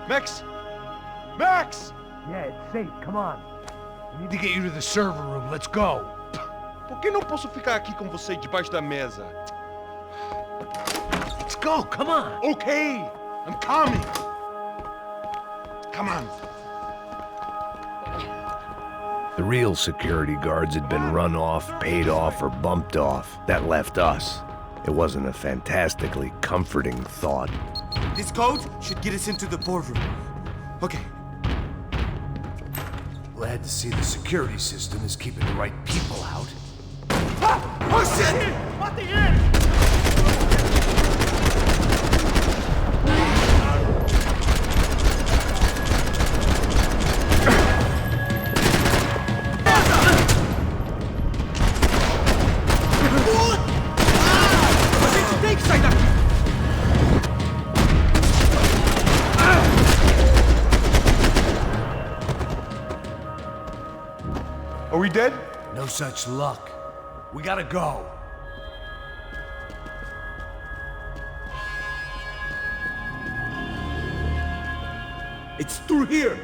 Max! Max! Yeah, it's safe. Come on. We need to get you to the server room. Let's go. Por que não posso ficar aqui com você debaixo da mesa? Let's go. Come on. Okay, I'm coming. Come on. The real security guards had been run off, paid off, or bumped off. That left us. It wasn't a fantastically comforting thought. This code should get us into the boardroom. Okay. Glad to see the security system is keeping the right people out. Oh shit! What the end? Are we dead? No such luck. We gotta go. It's through here.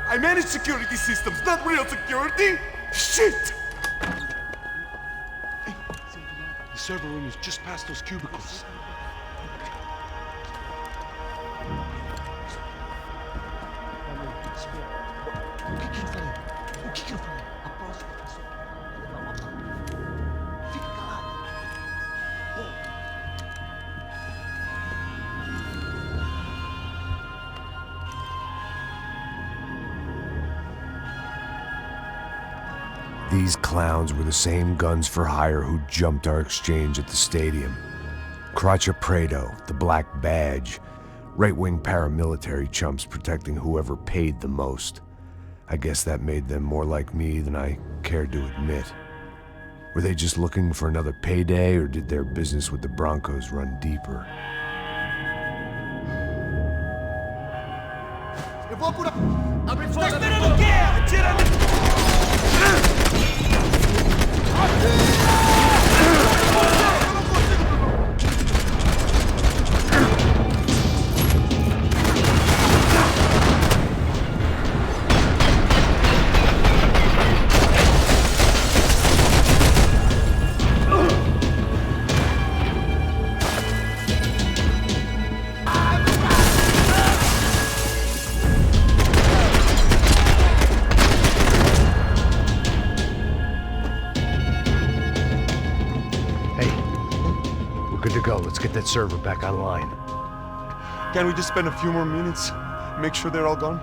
I manage security systems, not real security. Shit! Hey, the server room is just past those cubicles. O que eu falei? O que eu falei? A próxima pessoa. Fica calado. These clowns were the same guns for hire who jumped our exchange at the stadium. Crotcha Prado, the Black Badge, right-wing paramilitary chumps protecting whoever paid the most. I guess that made them more like me than I cared to admit. Were they just looking for another payday, or did their business with the Broncos run deeper? Eu vou por... Abre fogo! Tá esperando o quê? Atira! Good to go. Let's get that server back online. Can't we just spend a few more minutes? Make sure they're all gone?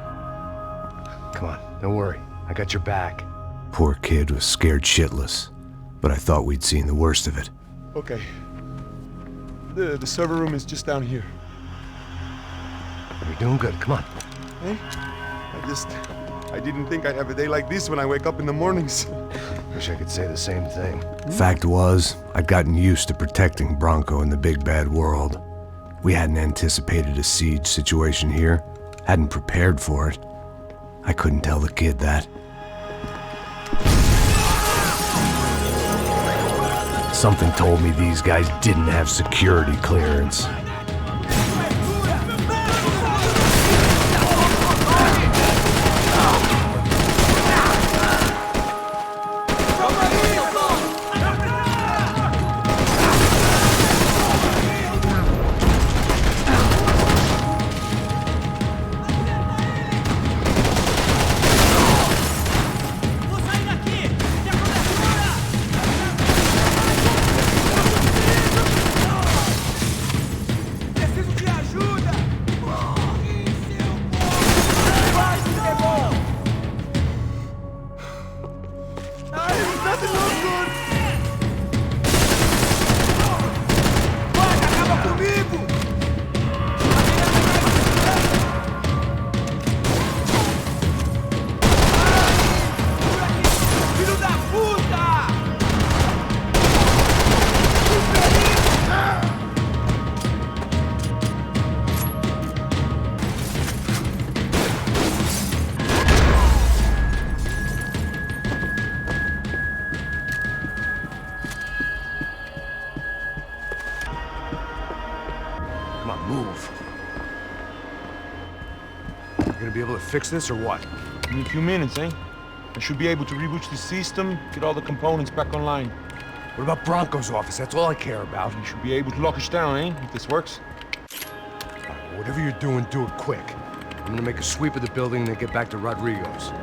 Come on, don't worry. I got your back. Poor kid was scared shitless, but I thought we'd seen the worst of it. Okay. The server room is just down here. You're doing good. Come on. Hey? I didn't think I'd have a day like this when I wake up in the mornings. Wish I could say the same thing. Fact was, I'd gotten used to protecting Bronco in the big bad world. We hadn't anticipated a siege situation here, hadn't prepared for it. I couldn't tell the kid that. Something told me these guys didn't have security clearance. Move. You gonna be able to fix this or what? In a few minutes, eh? I should be able to reboot the system, get all the components back online. What about Bronco's office? That's all I care about. You should be able to lock us down, eh? If this works. Whatever you're doing, do it quick. I'm gonna make a sweep of the building and then get back to Rodrigo's.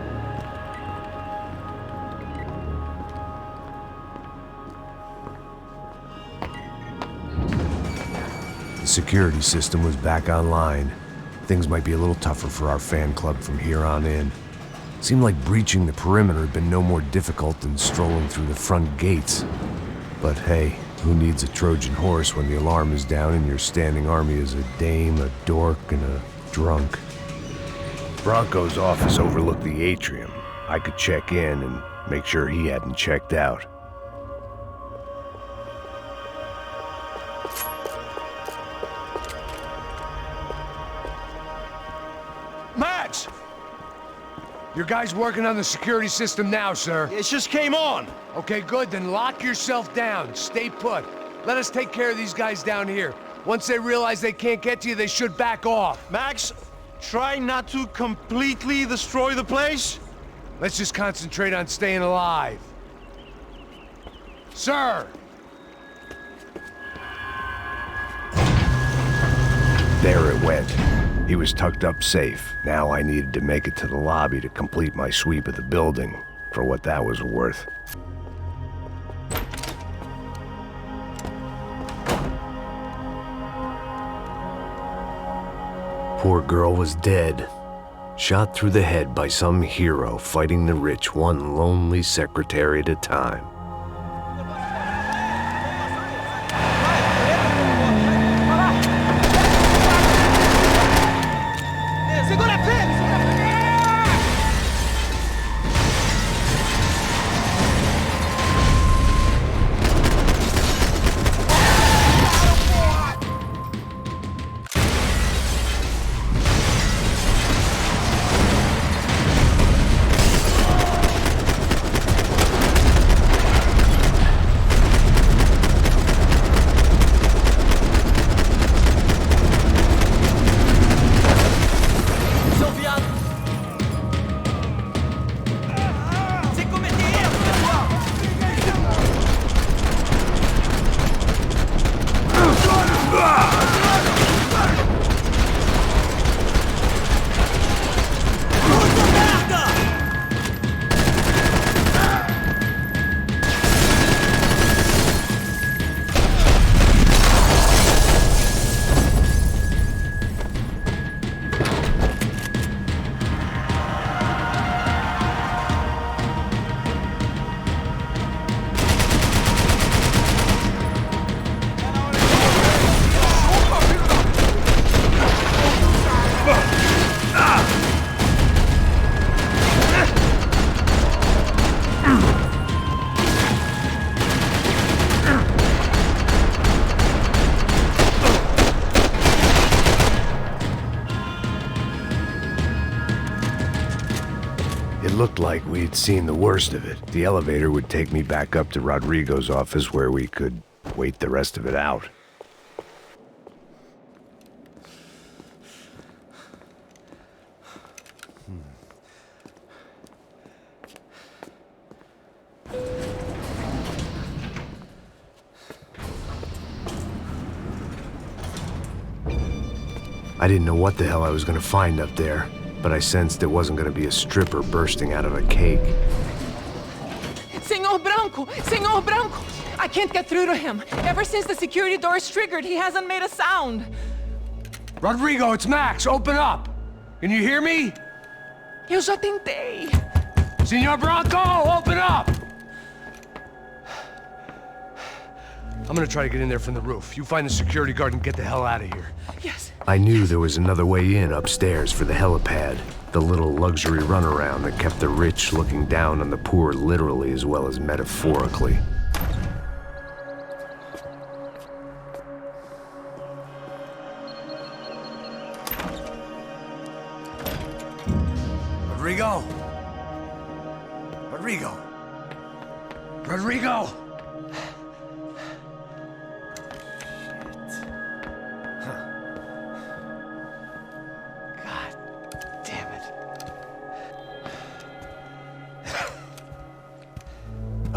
The security system was back online. Things might be a little tougher for our fan club from here on in. Seemed like breaching the perimeter had been no more difficult than strolling through the front gates. But hey, who needs a Trojan horse when the alarm is down and your standing army is a dame, a dork, and a drunk? Bronco's office overlooked the atrium. I could check in and make sure he hadn't checked out. Max! Your guy's working on the security system now, sir. It just came on. Okay, good. Then lock yourself down. Stay put. Let us take care of these guys down here. Once they realize they can't get to you, they should back off. Max, try not to completely destroy the place. Let's just concentrate on staying alive. Sir! There it went. He was tucked up safe. Now I needed to make it to the lobby to complete my sweep of the building, for what that was worth. Poor girl was dead. Shot through the head by some hero fighting the rich one lonely secretary at a time. Looked like we'd seen the worst of it. The elevator would take me back up to Rodrigo's office where we could wait the rest of it out. I didn't know what the hell I was gonna find up there, but I sensed it wasn't going to be a stripper bursting out of a cake. Senor Branco! I can't get through to him. Ever since the security door is triggered, he hasn't made a sound. Rodrigo, it's Max. Open up. Can you hear me? Eu já tentei. Senor Branco, open up! I'm gonna try to get in there from the roof. You find the security guard and get the hell out of here. Yes. I knew there was another way in upstairs for the helipad, the little luxury runaround that kept the rich looking down on the poor literally as well as metaphorically. Rodrigo? Rodrigo? Rodrigo!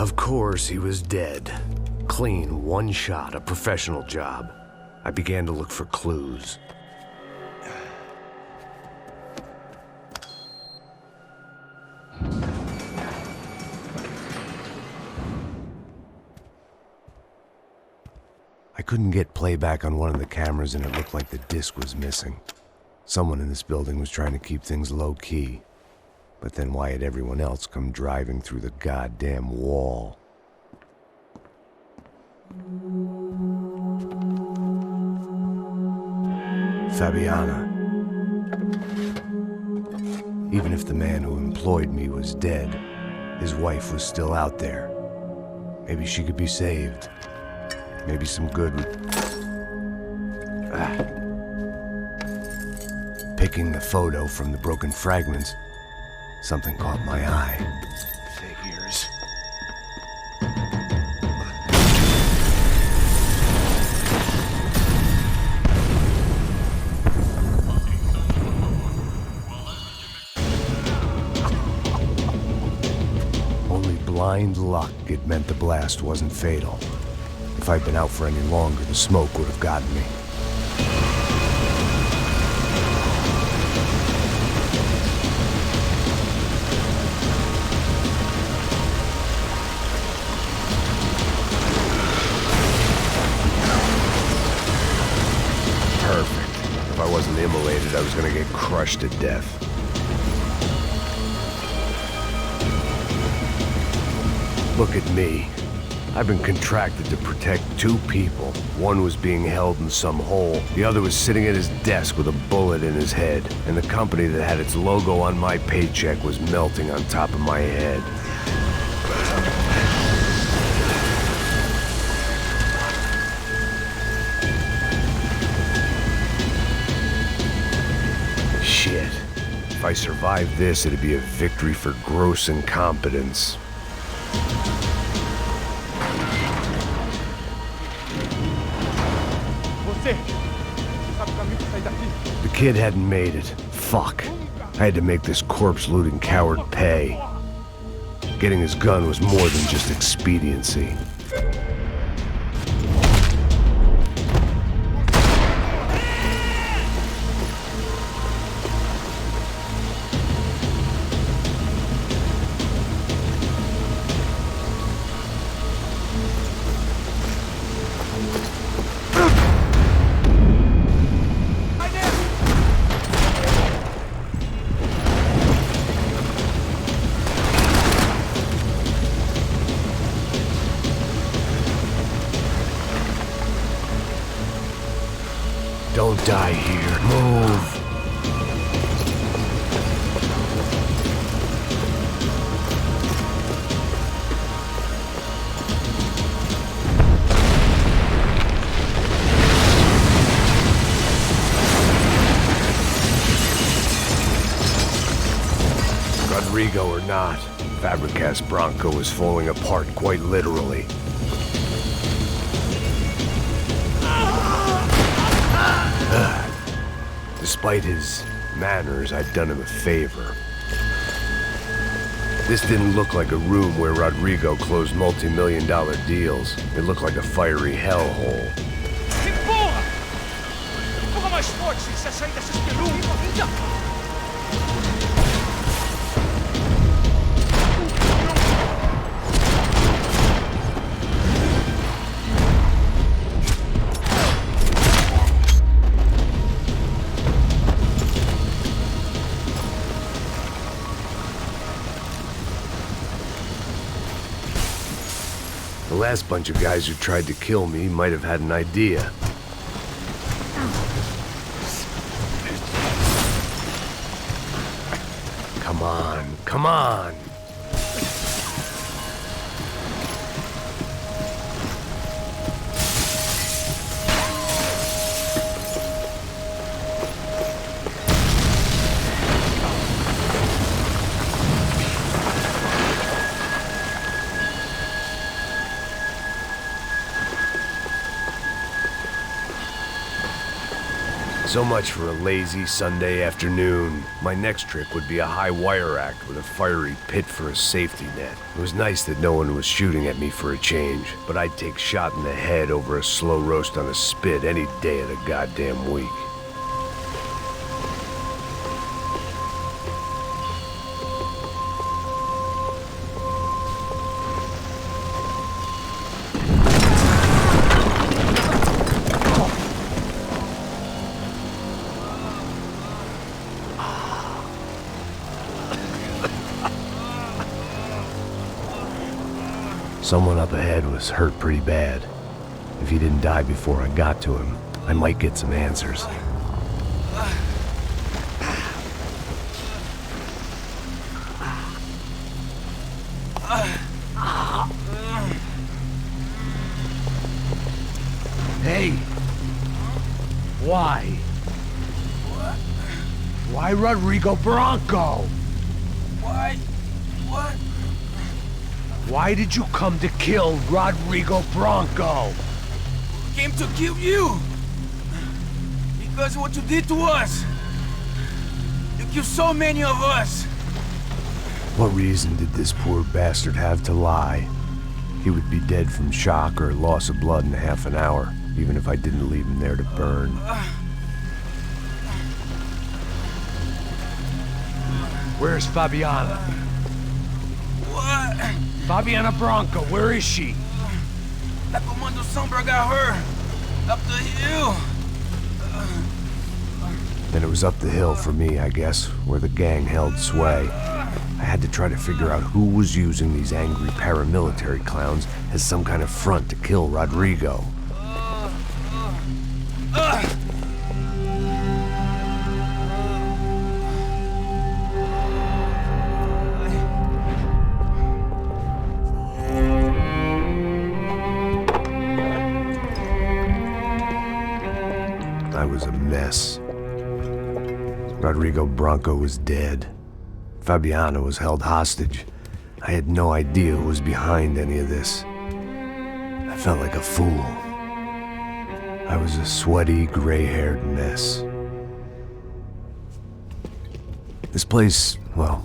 Of course, he was dead. Clean, one shot, a professional job. I began to look for clues. I couldn't get playback on one of the cameras and it looked like the disc was missing. Someone in this building was trying to keep things low-key. But then why had everyone else come driving through the goddamn wall? Fabiana. Even if the man who employed me was dead, his wife was still out there. Maybe she could be saved. Maybe some good would... Picking the photo from the broken fragments, something caught my eye. Figures. Only blind luck it meant the blast wasn't fatal. If I'd been out for any longer, the smoke would have gotten me. Perfect. If I wasn't immolated, I was gonna get crushed to death. Look at me. I've been contracted to protect two people. One was being held in some hole. The other was sitting at his desk with a bullet in his head. And the company that had its logo on my paycheck was melting on top of my head. Shit. If I survived this, it'd be a victory for gross incompetence. The kid hadn't made it. Fuck. I had to make this corpse-looting coward pay. Getting his gun was more than just expediency. Don't die here. Move. Rodrigo or not, Fabricas Bronco was falling apart quite literally. Despite his manners, I'd done him a favor. This didn't look like a room where Rodrigo closed multi-million-dollar deals. It looked like a fiery hellhole. Empurra! Empurra mais forte se a saída se espelhou! The last bunch of guys who tried to kill me might have had an idea. Come on, come on! So much for a lazy Sunday afternoon. My next trick would be a high wire act with a fiery pit for a safety net. It was nice that no one was shooting at me for a change, but I'd take shot in the head over a slow roast on a spit any day of the goddamn week. Someone up ahead was hurt pretty bad. If he didn't die before I got to him, I might get some answers. Hey! Why? Why Rodrigo Bronco? Why? What? Why did you come to kill Rodrigo Bronco? Came to kill you! Because what you did to us! You killed so many of us! What reason did this poor bastard have to lie? He would be dead from shock or loss of blood in half an hour, even if I didn't leave him there to burn. Where's Fabiana? What? Fabiana Bronco, where is she? La Comando Sombra got her! Up the hill! Then it was up the hill for me, I guess, where the gang held sway. I had to try to figure out who was using these angry paramilitary clowns as some kind of front to kill Rodrigo. I was a mess. Rodrigo Bronco was dead. Fabiana was held hostage. I had no idea who was behind any of this. I felt like a fool. I was a sweaty, gray-haired mess. This place, well,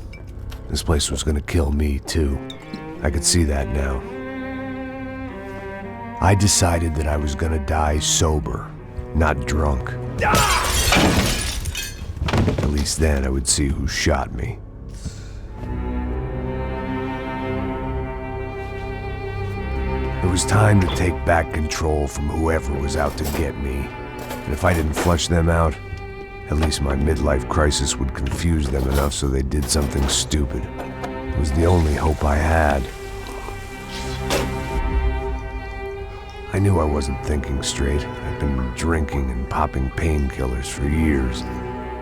this place was gonna kill me too. I could see that now. I decided that I was gonna die sober, not drunk. At least then I would see who shot me. It was time to take back control from whoever was out to get me. And if I didn't flush them out, at least my midlife crisis would confuse them enough so they did something stupid. It was the only hope I had. I knew I wasn't thinking straight. I'd been drinking and popping painkillers for years.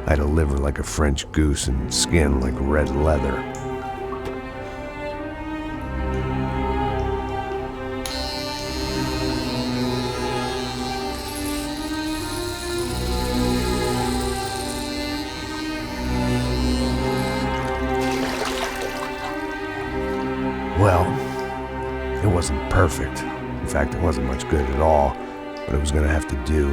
I had a liver like a French goose and skin like red leather. Well, it wasn't perfect. In fact, it wasn't much good at all, but it was gonna have to do.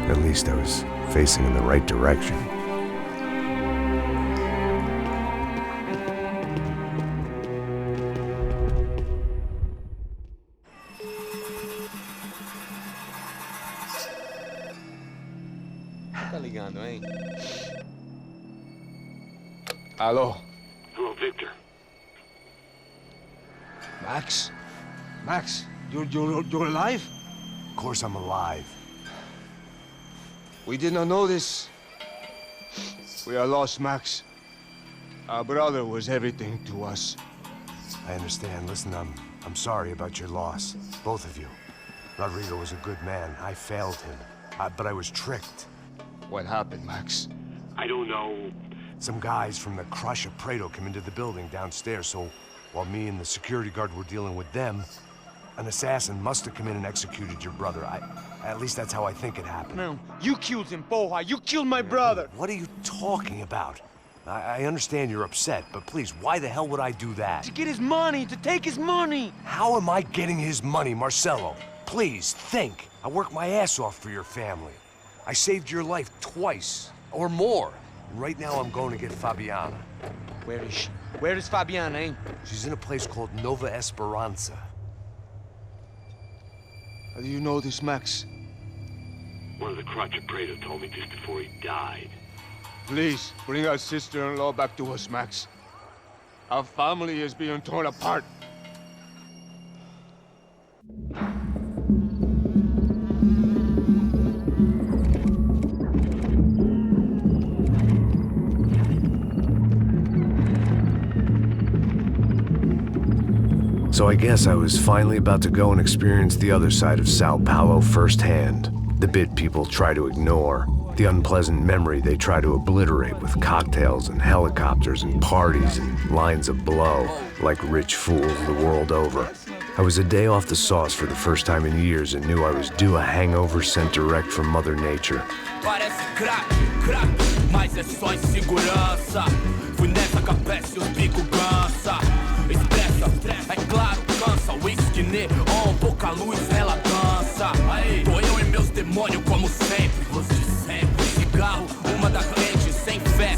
At least I was facing in the right direction. Tá ligando, hein? Alô? Hello, Victor. Max? Max, you're alive? Of course I'm alive. We did not know this. We are lost, Max. Our brother was everything to us. I understand. Listen, I'm sorry about your loss. Both of you. Rodrigo was a good man. I failed him. But I was tricked. What happened, Max? I don't know. Some guys from the Crush of Prado came into the building downstairs, so while me and the security guard were dealing with them, an assassin must have come in and executed your brother. At least that's how I think it happened. No, you killed him, Poha. You killed my brother. What are you talking about? I understand you're upset, but please, why the hell would I do that? To get his money, to take his money. How am I getting his money, Marcelo? Please, think. I I worked my ass off for your family. I saved your life twice, or more. And right now I'm going to get Fabiana. Where is she? Where is Fabiana, eh? She's in a place called Nova Esperanza. How do you know this, Max? One of the crotch Prado told me just before he died. Please, bring our sister-in-law back to us, Max. Our family is being torn apart. So I guess I was finally about to go and experience the other side of Sao Paulo firsthand. The bit people try to ignore. The unpleasant memory they try to obliterate with cocktails and helicopters and parties and lines of blow, like rich fools the world over. I was a day off the sauce for the first time in years and knew I was due a hangover sent direct from Mother Nature. Parece crack, mas é só insegurança. Fui nessa capeste, os bico cansa. Estressa, é claro, cansa. Whisky, neon, pouca luz, ela dança. Tô eu e meus demônios como sempre. Os de sempre. Cigarro, uma da frente, sem fé.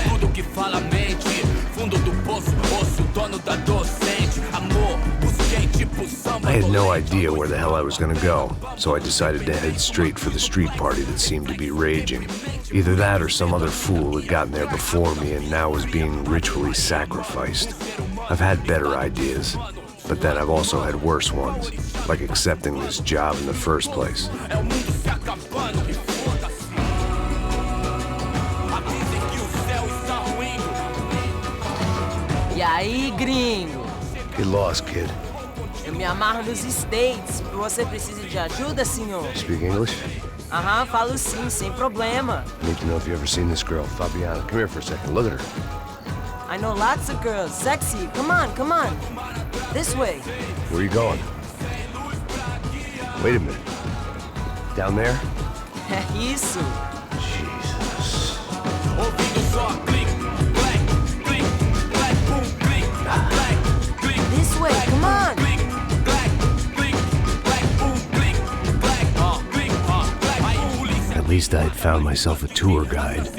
Tudo que fala mente. Fundo do poço, osso, dono da docente. Amor, busquei tipo samba. I had no idea where the hell I was gonna go, so I decided to head straight for the street party that seemed to be raging. Either that or some other fool had gotten there before me and now was being ritually sacrificed. I've had better ideas, but then I've also had worse ones, like accepting this job in the first place. E aí, gringo? Get lost, kid. Eu me amarro nos States. Você precisa de ajuda, senhor? Speak English? Aham, falo sim, sem problema. Need to know if you ever seen this girl, Fabiana. Come here for a second. Look at her. I know lots of girls. Sexy. Come on, come on. This way. Where are you going? Wait a minute. Down there? É isso. Jesus. This way, come on. At least I had found myself a tour guide.